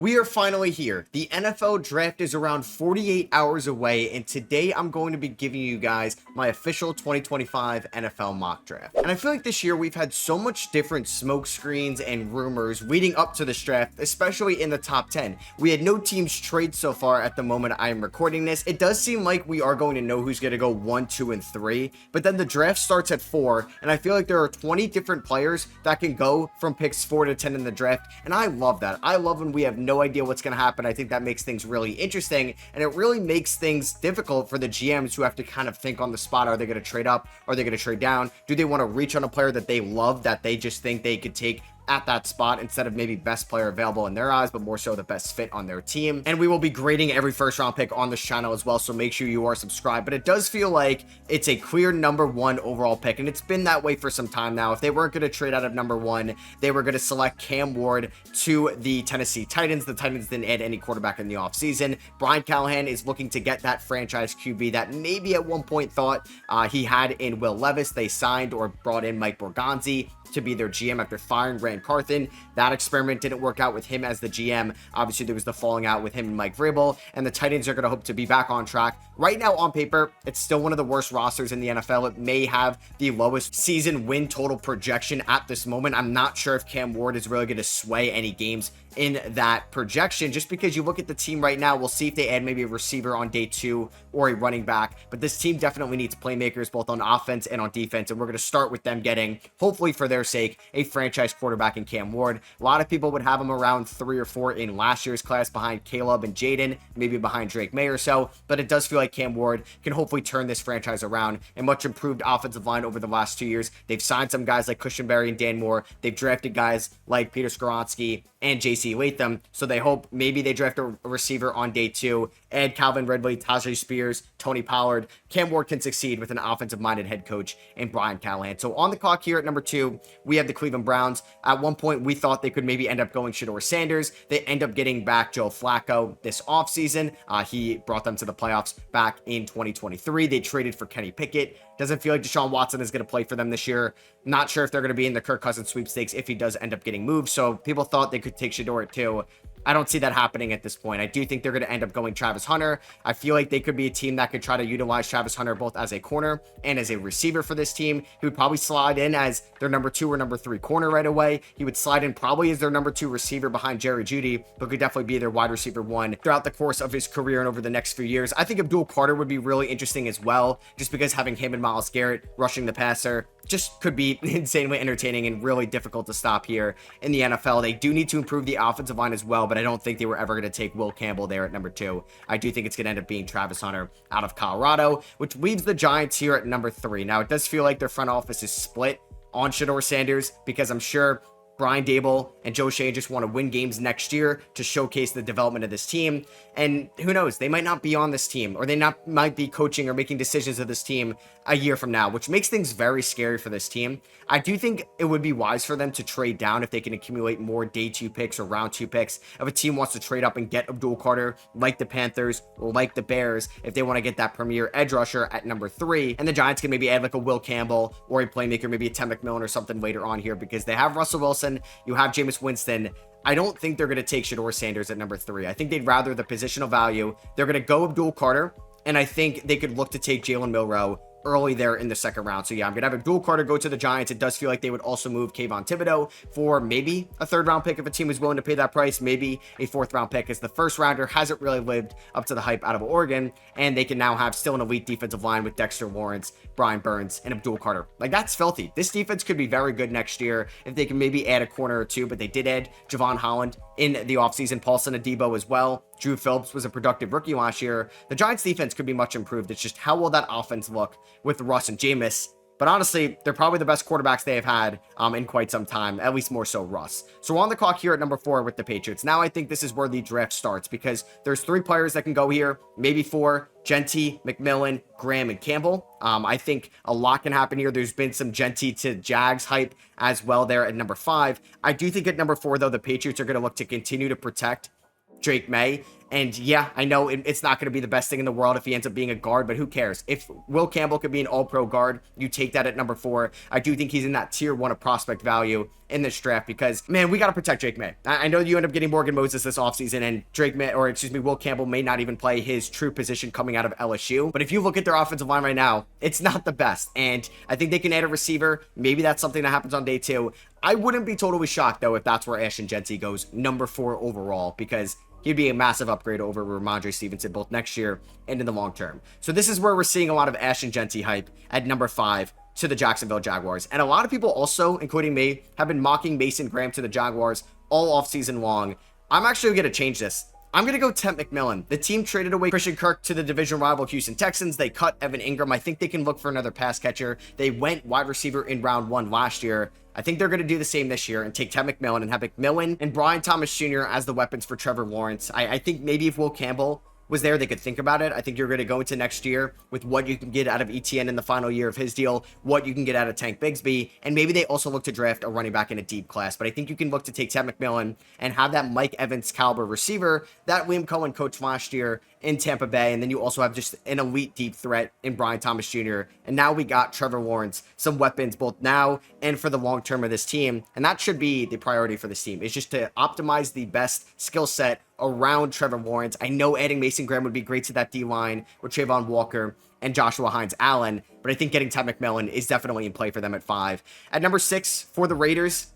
We are finally here. The NFL draft is around 48 hours away, and today I'm going to be giving you guys my official 2025 NFL mock draft. And I feel like this year we've had so much different smoke screens and rumors leading up to this draft, especially in the top 10. We had no teams trade so far at the moment I am recording this. It does seem like we are going to know who's going to go 1, 2, and 3, but then the draft starts at 4, and I feel like there are 20 different players that can go from picks 4 to 10 in the draft, and I love that. I love when we have no idea what's going to happen. I think that makes things really interesting, and it really makes things difficult for the GMs who have to kind of think on the spot. Are they going to trade up? Are they going to trade down? Do they want to reach on a player that they love, that they just think they could take at that spot instead of maybe best player available in their eyes, but more so the best fit on their team? And we will be grading every first round pick on this channel as well, so make sure you are subscribed. But it does feel like it's a clear number 1 overall pick, and it's been that way for some time now. If they weren't going to trade out of number 1, they were going to select Cam Ward to the Tennessee Titans. The Titans didn't add any quarterback in the offseason. Brian Callahan is looking to get that franchise QB that maybe at one point thought he had in Will Levis. They signed or brought in Mike Borgonzi to be their GM after firing Rand Carthen. That experiment didn't work out with him as the GM. Obviously, there was the falling out with him and Mike Vrabel, and the Titans are going to hope to be back on track. Right now, on paper, it's still one of the worst rosters in the NFL. It may have the lowest season win total projection at this moment. I'm not sure if Cam Ward is really going to sway any games in that projection, just because you look at the team right now. We'll see if they add maybe a receiver on day 2 or a running back, but this team definitely needs playmakers both on offense and on defense, and we're going to start with them getting, hopefully for their sake, a franchise quarterback in Cam Ward. A lot of people would have him around 3 or 4 in last year's class, behind Caleb and Jaden, maybe behind Drake May or so, but it does feel like Cam Ward can hopefully turn this franchise around. A much improved offensive line over the last 2 years. They've signed some guys like Cushenberry and Dan Moore. They've drafted guys like Peter Skoronski and JC Latham, so they hope maybe they draft a receiver on day 2, add Calvin Ridley, Tajay Spears, Tony Pollard. Cam Ward can succeed with an offensive-minded head coach in Brian Callahan. So on the clock here at number 2, we have the Cleveland Browns. At one point, we thought they could maybe end up going Shedeur Sanders. They end up getting back Joe Flacco this offseason. He brought them to the playoffs back in 2023. They traded for Kenny Pickett. Doesn't feel like Deshaun Watson is going to play for them this year. Not sure if they're going to be in the Kirk Cousins sweepstakes if he does end up getting moved. So people thought they could take Shedeur at 2. I don't see that happening at this point. I do think they're going to end up going Travis Hunter. I feel like they could be a team that could try to utilize Travis Hunter both as a corner and as a receiver for this team. He would probably slide in as their number 2 or number 3 corner right away. He would slide in probably as their number 2 receiver behind Jerry Jeudy, but could definitely be their wide receiver 1 throughout the course of his career and over the next few years. I think Abdul Carter would be really interesting as well, just because having him and Myles Garrett rushing the passer just could be insanely entertaining and really difficult to stop here in the NFL. They do need to improve the offensive line as well, but I don't think they were ever going to take Will Campbell there at number 2. I do think it's going to end up being Travis Hunter out of Colorado, which leaves the Giants here at number 3. Now, it does feel like their front office is split on Shedeur Sanders, because I'm sure Brian Dable and Joe Shea just want to win games next year to showcase the development of this team. And who knows, they might not be on this team, or they might be coaching or making decisions of this team a year from now, which makes things very scary for this team. I do think it would be wise for them to trade down if they can accumulate more day 2 picks or round 2 picks. If a team wants to trade up and get Abdul Carter, like the Panthers or like the Bears, if they want to get that premier edge rusher at number 3, and the Giants can maybe add like a Will Campbell or a playmaker, maybe a Tim McMillan or something later on here, because they have Russell Wilson, you have Jameis Winston. I don't think they're going to take Shedeur Sanders at number 3. I think they'd rather the positional value. They're going to go Abdul Carter, and I think they could look to take Jalen Milroe early there in the second round. So yeah, I'm going to have Abdul Carter go to the Giants. It does feel like they would also move Kayvon Thibodeau for maybe a 3rd round pick if a team is willing to pay that price, maybe a 4th round pick, as the first rounder hasn't really lived up to the hype out of Oregon, and they can now have still an elite defensive line with Dexter Lawrence, Brian Burns, and Abdul Carter. Like, that's filthy. This defense could be very good next year if they can maybe add a corner or 2, but they did add Javon Holland in the offseason, Paulson Adebo as well. Drew Phillips was a productive rookie last year. The Giants defense could be much improved. It's just how will that offense look with Russ and Jameis? But honestly, they're probably the best quarterbacks they have had in quite some time, at least more so Russ. So we're on the clock here at number 4 with the Patriots. Now I think this is where the draft starts, because there's 3 players that can go here, maybe 4. Genty, McMillan, Graham, and Campbell. I think a lot can happen here. There's been some Genty to Jags hype as well there at number 5. I do think at number 4, though, the Patriots are going to look to continue to protect Drake May And yeah, I know it's not going to be the best thing in the world if he ends up being a guard, but who cares? If Will Campbell could be an all-pro guard, you take that at number 4. I do think he's in that tier 1 of prospect value in this draft because, man, we got to protect Drake May. I know you end up getting Morgan Moses this offseason, and Will Campbell may not even play his true position coming out of LSU. But if you look at their offensive line right now, it's not the best. And I think they can add a receiver. Maybe that's something that happens on day 2. I wouldn't be totally shocked, though, if that's where Ashton Jeanty goes number 4 overall, because he'd be a massive upgrade over Ramondre Stevenson both next year and in the long term. So this is where we're seeing a lot of Ashton Jeanty hype at number 5 to the Jacksonville Jaguars. And a lot of people also, including me, have been mocking Mason Graham to the Jaguars all offseason long. I'm actually going to change this. I'm going to go Temp McMillan. The team traded away Christian Kirk to the division rival Houston Texans. They cut Evan Ingram. I think they can look for another pass catcher. They went wide receiver in round 1 last year. I think they're going to do the same this year and take Temp McMillan and have McMillan and Brian Thomas Jr. as the weapons for Trevor Lawrence. I think maybe if Will Campbell was there, they could think about it. I think you're going to go into next year with what you can get out of ETN in the final year of his deal, what you can get out of Tank Bigsby, and maybe they also look to draft a running back in a deep class. But I think you can look to take Temp McMillan and have that Mike Evans caliber receiver that Liam Cohen coached last year in Tampa Bay, and then you also have just an elite deep threat in Brian Thomas Jr. And now we got Trevor Lawrence, some weapons both now and for the long term of this team, and that should be the priority for this team, is just to optimize the best skill set around Trevor Lawrence. I know adding Mason Graham would be great to that D-line with Trayvon Walker and Joshua Hines-Allen, but I think getting Temp McMillan is definitely in play for them at 5. At number 6 for the Raiders,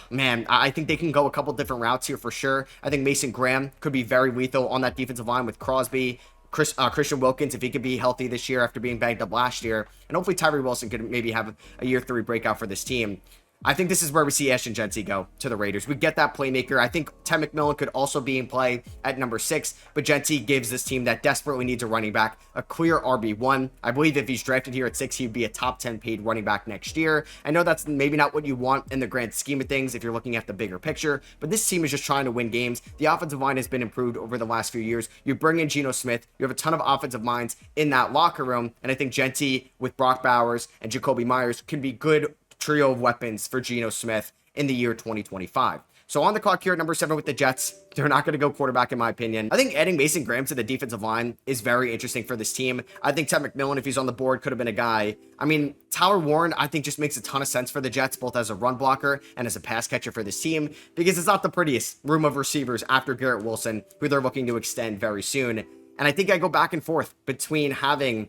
man, I think they can go a couple different routes here for sure. I think Mason Graham could be very lethal on that defensive line with Crosby, Christian Wilkins, if he could be healthy this year after being banged up last year. And hopefully Tyree Wilson could maybe have a year 3 breakout for this team. I think this is where we see Ashton Jeanty go to the Raiders. We get that playmaker. I think Temp McMillan could also be in play at number 6, but Jeanty gives this team that desperately needs a running back a clear RB1. I believe if he's drafted here at 6, he'd be a top 10 paid running back next year. I know that's maybe not what you want in the grand scheme of things if you're looking at the bigger picture, but this team is just trying to win games. The offensive line has been improved over the last few years. You bring in Geno Smith. You have a ton of offensive minds in that locker room, and I think Jeanty with Brock Bowers and Jacoby Myers can be good trio of weapons for Geno Smith in the year 2025. So on the clock here at number 7 with the Jets, they're not going to go quarterback in my opinion. I think adding Mason Graham to the defensive line is very interesting for this team. I think Temp McMillan, if he's on the board, could have been a guy. I mean, Tyler Warren, I think just makes a ton of sense for the Jets, both as a run blocker and as a pass catcher for this team, because it's not the prettiest room of receivers after Garrett Wilson, who they're looking to extend very soon. And I think I go back and forth between having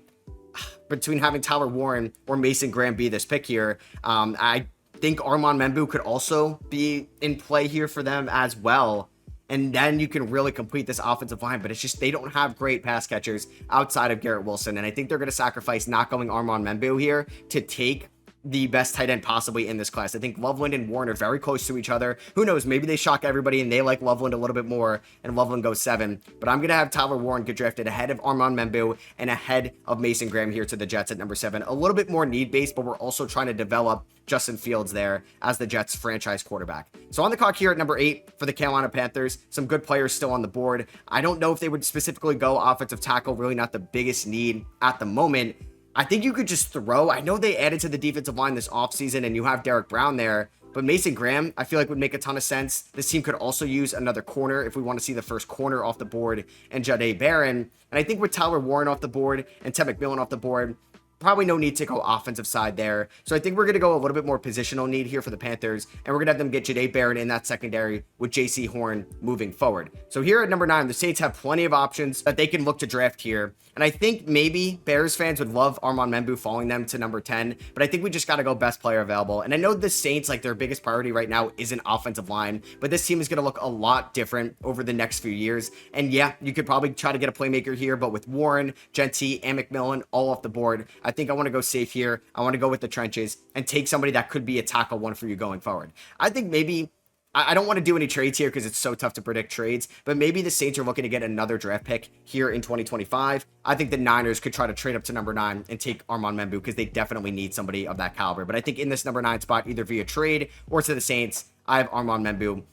Tyler Warren or Mason Graham be this pick here. I think Armand Membu could also be in play here for them as well. And then you can really complete this offensive line, but it's just they don't have great pass catchers outside of Garrett Wilson. And I think they're going to sacrifice not going Armand Membu here to take the best tight end possibly in this class. I think Loveland and Warren are very close to each other. Who knows? Maybe they shock everybody and they like Loveland a little bit more and Loveland goes 7. But I'm going to have Tyler Warren get drafted ahead of Armand Membu and ahead of Mason Graham here to the Jets at number 7. A little bit more need-based, but we're also trying to develop Justin Fields there as the Jets franchise quarterback. So on the clock here at number 8 for the Carolina Panthers, some good players still on the board. I don't know if they would specifically go offensive tackle, really not the biggest need at the moment. I think you could just throw. I know they added to the defensive line this offseason and you have Derek Brown there, but Mason Graham, I feel like would make a ton of sense. This team could also use another corner if we want to see the first corner off the board and Jahdae Barron. And I think with Tyler Warren off the board and Temp McMillan off the board, probably no need to go offensive side there. So I think we're going to go a little bit more positional need here for the Panthers, and we're going to have them get Jahdae Barron in that secondary with J.C. Horn moving forward. So here at number 9, the Saints have plenty of options that they can look to draft here. And I think maybe Bears fans would love Armand Membu falling them to number 10, but I think we just got to go best player available. And I know the Saints, like their biggest priority right now isn't offensive line, but this team is going to look a lot different over the next few years. And yeah, you could probably try to get a playmaker here, but with Warren, Jeanty, and McMillan all off the board, I think I want to go safe here. I want to go with the trenches and take somebody that could be a tackle one for you going forward. I think maybe I don't want to do any trades here because it's so tough to predict trades, but maybe the Saints are looking to get another draft pick here in 2025. I think the Niners could try to trade up to number 9 and take Armand Membu because they definitely need somebody of that caliber. But I think in this number 9 spot, either via trade or to the Saints, I have Armand Membu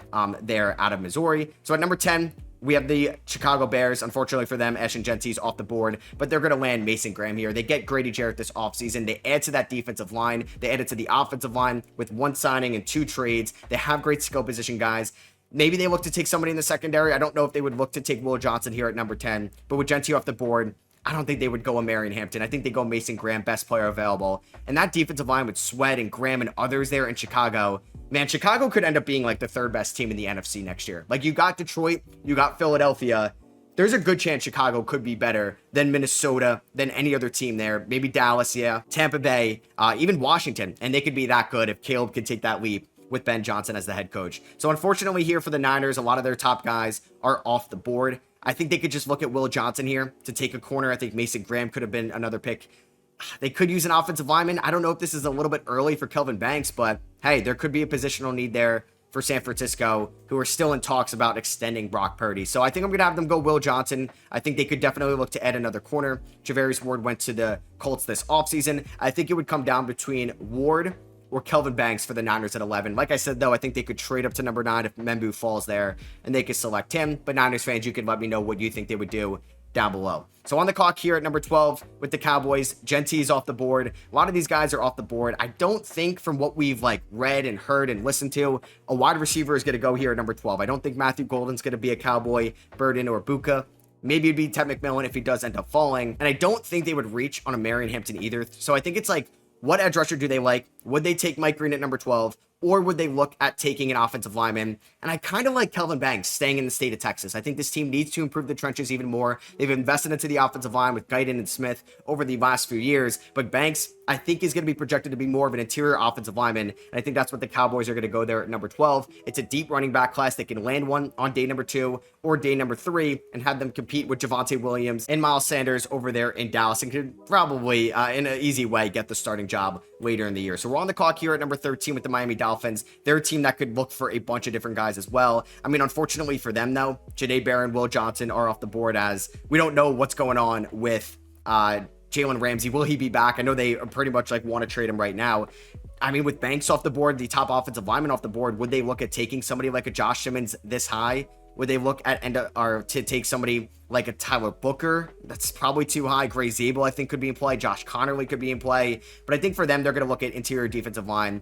there out of Missouri. So at number 10, we have the Chicago Bears. Unfortunately for them, Ashton Jeanty's off the board, but they're going to land Mason Graham here. They get Grady Jarrett this offseason. They add to that defensive line. They added to the offensive line with 1 signing and 2 trades. They have great skill position guys. Maybe they look to take somebody in the secondary. I don't know if they would look to take Will Johnson here at number 10, but with Gentry off the board, I don't think they would go a Marion Hampton. I think they go Mason Graham, best player available. And that defensive line with Sweat and Graham and others there in Chicago, man, Chicago could end up being like the third best team in the NFC next year. Like, you got Detroit, you got Philadelphia. There's a good chance Chicago could be better than Minnesota, than any other team there. Maybe Dallas, yeah, Tampa Bay, even Washington. And they could be that good if Caleb could take that leap with Ben Johnson as the head coach. So unfortunately here for the Niners, a lot of their top guys are off the board. I think they could just look at Will Johnson here to take a corner. I think Mason Graham could have been another pick. They could use an offensive lineman. I don't know if this is a little bit early for Kelvin Banks, but hey, there could be a positional need there for San Francisco, who are still in talks about extending Brock Purdy. So I think I'm going to have them go Will Johnson. I think they could definitely look to add another corner. Javarius Ward went to the Colts this offseason. I think it would come down between Ward or Kelvin Banks for the Niners at 11. Like I said, though, I think they could trade up to number 9 if Membu falls there, and they could select him. But Niners fans, you can let me know what you think they would do down below. So on the clock here at number 12 with the Cowboys, Gentry is off the board. A lot of these guys are off the board. I don't think, from what we've read and heard and listened to, a wide receiver is going to go here at number 12. I don't think Matthew Golden's going to be a Cowboy, Burden, or Buka. Maybe it'd be Ted McMillan if he does end up falling. And I don't think they would reach on a Marion Hampton either. So I think it's what edge rusher do they like? Would they take Mike Green at number 12? Or would they look at taking an offensive lineman? And I kind of like Kelvin Banks staying in the state of Texas. I think this team needs to improve the trenches even more. They've invested into the offensive line with Guyton and Smith over the last few years. But Banks, I think, is going to be projected to be more of an interior offensive lineman. And I think that's what the Cowboys are going to go there at number 12. It's a deep running back class. They can land one on day number 2 or day number 3 and have them compete with Javonte Williams and Miles Sanders over there in Dallas, and could probably, in an easy way, get the starting job later in the year. So we're on the clock here at number 13 with the Miami Dolphins. They're a team that could look for a bunch of different guys as well. I mean, unfortunately for them, though, Janae Barron, Will Johnson are off the board, as we don't know what's going on with Jalen Ramsey. Will he be back? I know they pretty much want to trade him right now. I mean, with Banks off the board, the top offensive lineman off the board, would they look at taking somebody like a Josh Simmons this high? Would they look at to take somebody like a Tyler Booker? That's probably too high. Gray Zabel, I think, could be in play. Josh Connerly could be in play. But I think for them, they're going to look at interior defensive line.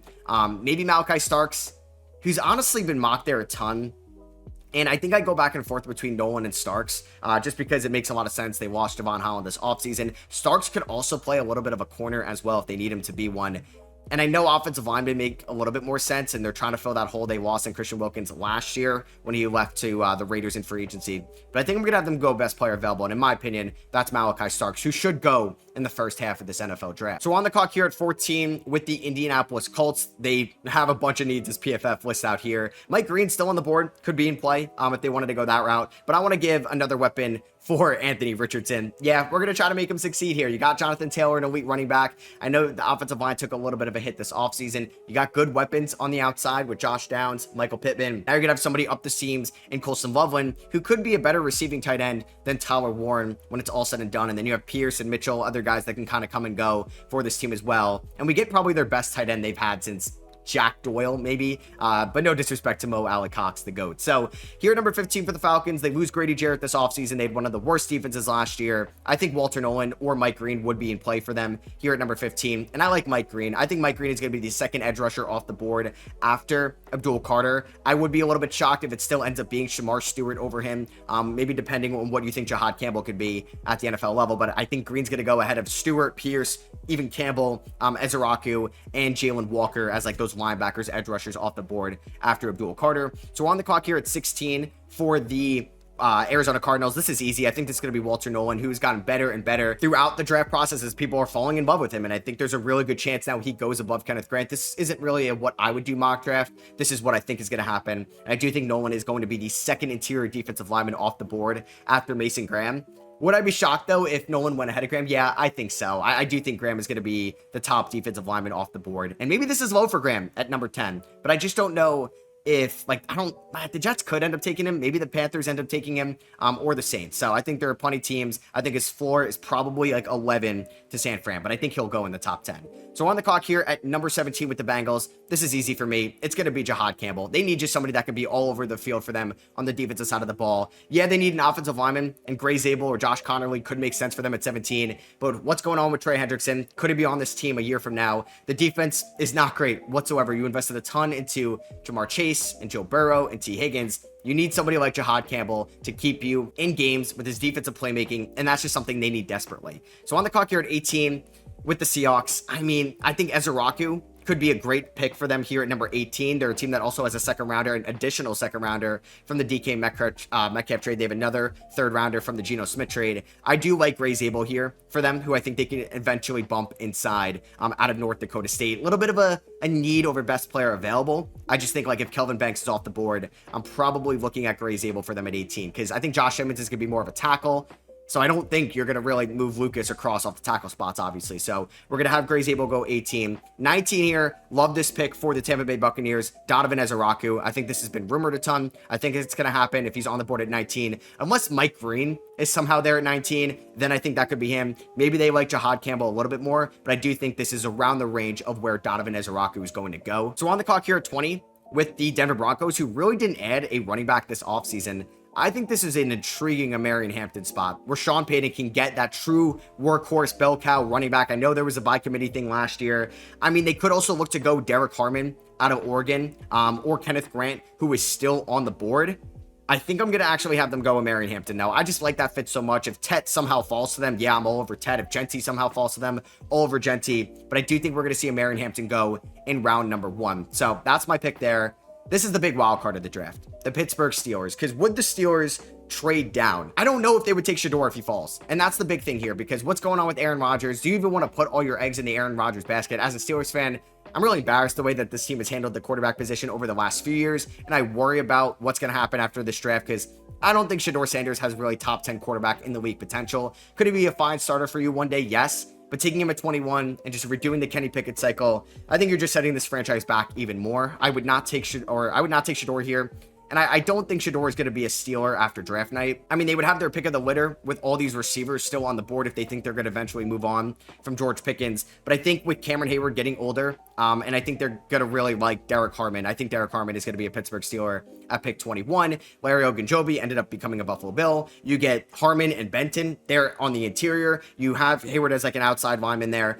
Maybe Malachi Starks, who's honestly been mocked there a ton. And I think I go back and forth between Nolan and Starks, just because it makes a lot of sense. They lost Javon Holland this offseason. Starks could also play a little bit of a corner as well if they need him to be one. And I know offensive linemen make a little bit more sense, and they're trying to fill that hole they lost in Christian Wilkins last year when he left to the Raiders in free agency. But I think I'm going to have them go best player available, and in my opinion, that's Malachi Starks, who should go in the first half of this NFL draft. So on the clock here at 14 with the Indianapolis Colts, they have a bunch of needs as PFF lists out here. Mike Green still on the board, could be in play if they wanted to go that route, but I want to give another weapon for Anthony Richardson. Yeah, we're going to try to make him succeed here. You got Jonathan Taylor, an elite running back. I know the offensive line took a little bit of a hit this offseason. You got good weapons on the outside with Josh Downs, Michael Pittman. Now you're going to have somebody up the seams in Colston Loveland, who could be a better receiving tight end than Tyler Warren when it's all said and done. And then you have Pierce and Mitchell, other guys that can kind of come and go for this team as well. And we get probably their best tight end they've had since Jack Doyle, maybe, but no disrespect to Mo Alec Cox, the GOAT. So here at number 15 for the Falcons, they lose Grady Jarrett this offseason. They had one of the worst defenses last year. I think Walter Nolan or Mike Green would be in play for them here at number 15, and I like Mike Green. I think Mike Green is going to be the second edge rusher off the board after Abdul Carter. I would be a little bit shocked if it still ends up being Shamar Stewart over him, maybe depending on what you think Jahad Campbell could be at the NFL level, but I think Green's going to go ahead of Stewart, Pierce, even Campbell, Ezeraku, and Jalen Walker as those linebackers, edge rushers off the board after Abdul Carter. So on the clock here at 16 for the Arizona Cardinals, this is easy. I think this is going to be Walter Nolan, who's gotten better and better throughout the draft process as people are falling in love with him. And I think there's a really good chance now he goes above Kenneth Grant. This isn't really what I would do mock draft. This is what I think is going to happen. And I do think Nolan is going to be the second interior defensive lineman off the board after Mason Graham. Would I be shocked, though, if Nolan went ahead of Graham? Yeah, I think so. I do think Graham is going to be the top defensive lineman off the board. And maybe this is low for Graham at number 10, but I just don't know if, the Jets could end up taking him. Maybe the Panthers end up taking him, or the Saints. So I think there are plenty of teams. I think his floor is probably 11 to San Fran, but I think he'll go in the top 10. So on the clock here at number 17 with the Bengals, this is easy for me. It's going to be Jahad Campbell. They need just somebody that can be all over the field for them on the defensive side of the ball. Yeah, they need an offensive lineman, and Gray Zabel or Josh Connerly could make sense for them at 17. But what's going on with Trey Hendrickson? Could he be on this team a year from now? The defense is not great whatsoever. You invested a ton into Jamar Chase, Chase and Joe Burrow and T. Higgins, you need somebody like Jahad Campbell to keep you in games with his defensive playmaking, and that's just something they need desperately. So on the clock here at 18 with the Seahawks, I mean, I think Ezraku could be a great pick for them here at number 18. They're a team that also has a second rounder, an additional second rounder from the DK Metcalf trade. They have another third rounder from the Geno Smith trade. I do like Ray Zabel here for them, who I think they can eventually bump inside out of North Dakota State. A little bit of a need over best player available. I just think like if Kelvin Banks is off the board, I'm probably looking at Ray Zabel for them at 18 because I think Josh Emmons is going to be more of a tackle. So I don't think you're going to really move Lucas across off the tackle spots, obviously. So we're going to have Gray's able to go 18. 19 here. Love this pick for the Tampa Bay Buccaneers. Donovan Ezraku. I think this has been rumored a ton. I think it's going to happen if he's on the board at 19. Unless Mike Green is somehow there at 19, then I think that could be him. Maybe they like Jahad Campbell a little bit more, but I do think this is around the range of where Donovan Ezraku is going to go. So on the clock here at 20 with the Denver Broncos, who really didn't add a running back this offseason. I think this is an intriguing Marion Hampton spot where Sean Payton can get that true workhorse bell cow running back. I know there was a by committee thing last year. I mean, they could also look to go Derek Harmon out of Oregon or Kenneth Grant, who is still on the board. I think I'm going to actually have them go with Marion Hampton now. I just like that fit so much. If Tet somehow falls to them, yeah, I'm all over Tet. If Genty somehow falls to them, all over Genty. But I do think we're going to see a Marion Hampton go in round number 1. So that's my pick there. This is the big wild card of the draft, the Pittsburgh Steelers, because would the Steelers trade down? I don't know if they would take Shedeur if he falls, and that's the big thing here, because what's going on with Aaron Rodgers? Do you even want to put all your eggs in the Aaron Rodgers basket? As a Steelers fan, I'm really embarrassed the way that this team has handled the quarterback position over the last few years, and I worry about what's going to happen after this draft, because I don't think Shedeur Sanders has really top 10 quarterback in the league potential. Could he be a fine starter for you one day? Yes. But taking him at 21 and just redoing the Kenny Pickett cycle, I think you're just setting this franchise back even more. I would not take Shedeur here. And I don't think Shedeur is going to be a Steeler after draft night. I mean, they would have their pick of the litter with all these receivers still on the board if they think they're going to eventually move on from George Pickens. But I think with Cameron Hayward getting older, and I think they're going to really like Derek Harmon. I think Derek Harmon is going to be a Pittsburgh Steeler at pick 21. Larry Ogunjobi ended up becoming a Buffalo Bill. You get Harmon and Benton there on the interior. You have Hayward as like an outside lineman there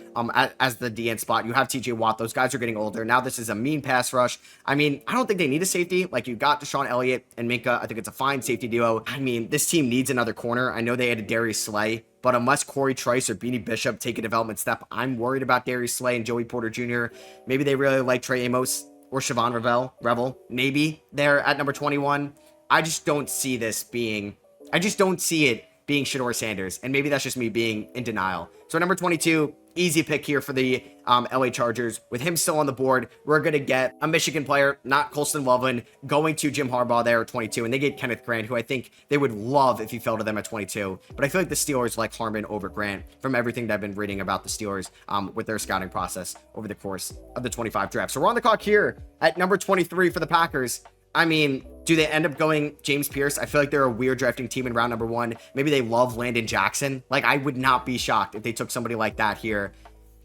as the DN spot. You have TJ Watt. Those guys are getting older. Now this is a mean pass rush. I mean, I don't think they need a safety. Like you got Deshaun Elliott and Minka. I think it's a fine safety duo. I mean, this team needs another corner. I know they added Darius Slay, but unless Corey Trice or Beanie Bishop take a development step, I'm worried about Darius Slay and Joey Porter Jr. Maybe they really like Trey Amos or Siobhan Revel. Maybe they're at number 21. I just don't see it being Shedeur Sanders. And maybe that's just me being in denial. So number 22, easy pick here for the LA Chargers. With him still on the board, we're going to get a Michigan player, not Colston Loveland, going to Jim Harbaugh there at 22. And they get Kenneth Grant, who I think they would love if he fell to them at 22. But I feel like the Steelers like Harmon over Grant from everything that I've been reading about the Steelers with their scouting process over the course of the 25 draft. So we're on the clock here at number 23 for the Packers. I mean, do they end up going James Pierce? I feel like they're a weird drafting team in round number 1. Maybe they love Landon Jackson. Like, I would not be shocked if they took somebody like that here.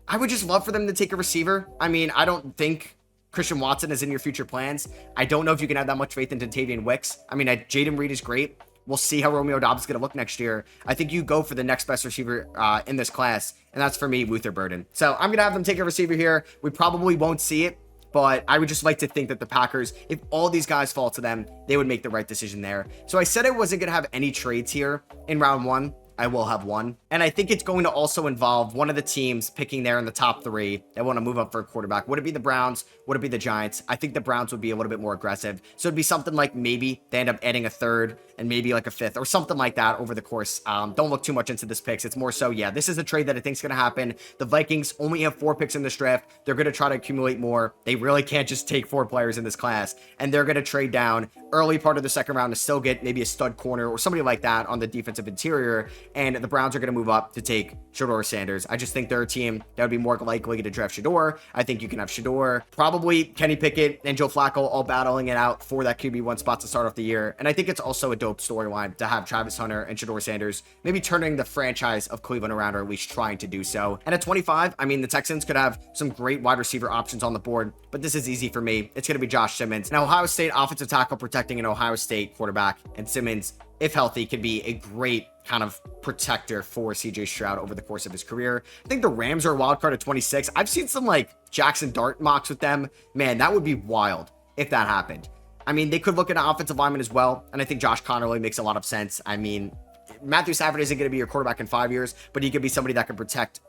I would just love for them to take a receiver. I mean, I don't think Christian Watson is in your future plans. I don't know if you can have that much faith in Dontayvion Wicks. I mean, Jaden Reed is great. We'll see how Romeo Dobbs is going to look next year. I think you go for the next best receiver in this class, and that's for me, Luther Burden. So I'm going to have them take a receiver here. We probably won't see it, but I would just like to think that the Packers, if all these guys fall to them, they would make the right decision there. So I said I wasn't going to have any trades here in round 1. I will have one. And I think it's going to also involve one of the teams picking there in the top 3 that want to move up for a quarterback. Would it be the Browns? Would it be the Giants? I think the Browns would be a little bit more aggressive. So it'd be something like maybe they end up adding a 3rd and maybe like a 5th or something like that over the course. Don't look too much into this picks. It's more so, yeah, this is a trade that I think is going to happen. The Vikings only have 4 picks in this draft. They're going to try to accumulate more. They really can't just take 4 players in this class. And they're going to trade down early part of the second round to still get maybe a stud corner or somebody like that on the defensive interior. And the Browns are going to move up to take Shedeur Sanders. I just think they're a team that would be more likely to draft Shedeur. I think you can have Shedeur, probably Kenny Pickett and Joe Flacco all battling it out for that QB1 spot to start off the year. And I think it's also a dope storyline to have Travis Hunter and Shedeur Sanders maybe turning the franchise of Cleveland around, or at least trying to do so. And at 25, I mean, the Texans could have some great wide receiver options on the board, but this is easy for me. It's going to be Josh Simmons. Now, Ohio State offensive tackle protecting an Ohio State quarterback, and Simmons, if healthy, could be a great kind of protector for CJ Stroud over the course of his career. I think the Rams are a wild card at 26. I've seen some like Jackson Dart mocks with them. Man, that would be wild if that happened. I mean, they could look at an offensive lineman as well, and I think Josh Connerly makes a lot of sense. I mean, Matthew Stafford isn't going to be your quarterback in 5 years, but he could be somebody that can protect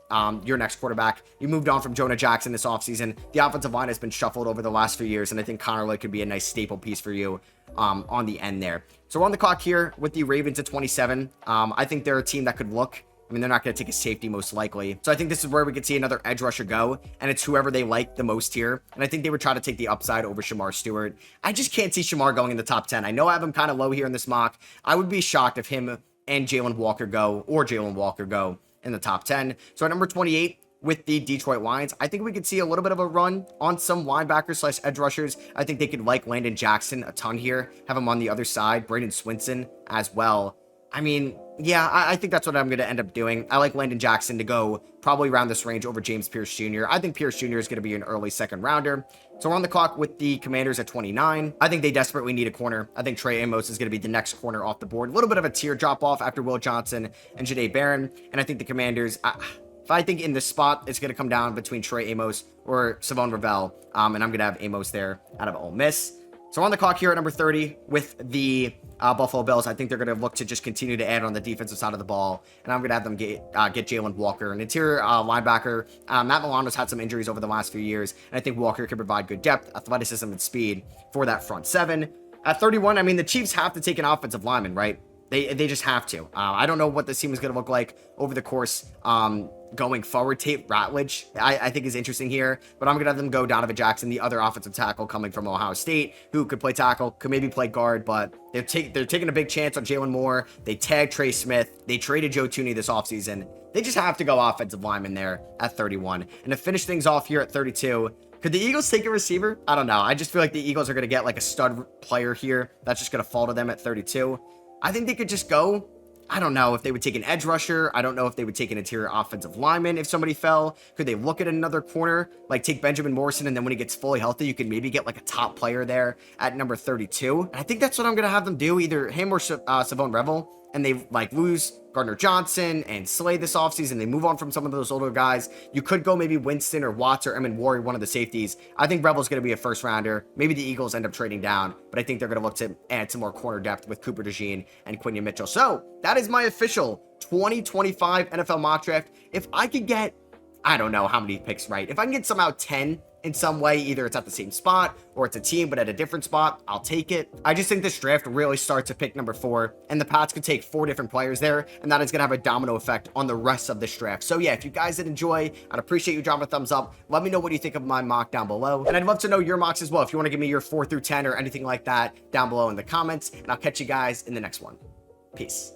your next quarterback. You moved on from Jonah Jackson this offseason. The offensive line has been shuffled over the last few years, and I think Connerly could be a nice staple piece for you on the end there. So we're on the clock here with the Ravens at 27. I think they're a team that could look. I mean, they're not going to take a safety most likely. So I think this is where we could see another edge rusher go, and it's whoever they like the most here. And I think they would try to take the upside over Shamar Stewart. I just can't see Shamar going in the top 10. I know I have him kind of low here in this mock. I would be shocked if him and Jalen Walker go in the top 10. So at number 28 with the Detroit Lions, I think we could see a little bit of a run on some linebackers slash edge rushers. I think they could like Landon Jackson a ton here, have him on the other side, Braden Swinson as well. I mean, yeah, I think that's what I'm going to end up doing. I like Landon Jackson to go probably around this range over James Pierce Jr. I think Pierce Jr. is going to be an early second rounder. So we're on the clock with the Commanders at 29. I think they desperately need a corner. I think Trey Amos is going to be the next corner off the board. A little bit of a tier drop off after Will Johnson and Jahdae Barron. And I think the Commanders, if I think in this spot, it's going to come down between Trey Amos or Savon Ravel. And I'm going to have Amos there out of Ole Miss. So we're on the clock here at number 30 with the Buffalo Bills. I think they're going to look to just continue to add on the defensive side of the ball. And I'm going to have them get Jalen Walker, an interior linebacker. Matt Milano's had some injuries over the last few years. And I think Walker can provide good depth, athleticism, and speed for that front seven. At 31, I mean, the Chiefs have to take an offensive lineman, right? They just have to. I don't know what this team is going to look like over the course going forward. Tate Ratledge, I think, is interesting here, but I'm going to have them go Donovan Jackson, the other offensive tackle coming from Ohio State, who could play tackle, could maybe play guard, but they're taking a big chance on Jalen Moore. They tagged Trey Smith. They traded Joe Thuney this offseason. They just have to go offensive lineman there at 31. And to finish things off here at 32, could the Eagles take a receiver? I don't know. I just feel like the Eagles are going to get like a stud player here. That's just going to fall to them at 32. I think they could just go. I don't know if they would take an edge rusher. I don't know if they would take an interior offensive lineman if somebody fell. Could they look at another corner, like take Benjamin Morrison, and then when he gets fully healthy, you can maybe get like a top player there at number 32. And I think that's what I'm going to have them do, either him or Savon Revel. And they like lose Gardner Johnson and Slay this offseason. They move on from some of those older guys. You could go maybe Winston or Watts or Emin Wari, one of the safeties. I think Revel's going to be a first rounder. Maybe the Eagles end up trading down, but I think they're going to look to add some more corner depth with Cooper DeJean and Quinion Mitchell. So that is my official 2025 NFL mock draft. If I could get, I don't know how many picks right. If I can get somehow 10 in some way, either it's at the same spot or it's a team but at a different spot, I'll take it. I just think this draft really starts at pick number 4, and the Pats could take 4 different players there, and that is going to have a domino effect on the rest of this draft. So yeah, if you guys did enjoy, I'd appreciate you dropping a thumbs up. Let me know what you think of my mock down below, and I'd love to know your mocks as well. If you want to give me your 4 through 10 or anything like that down below in the comments, and I'll catch you guys in the next one. Peace.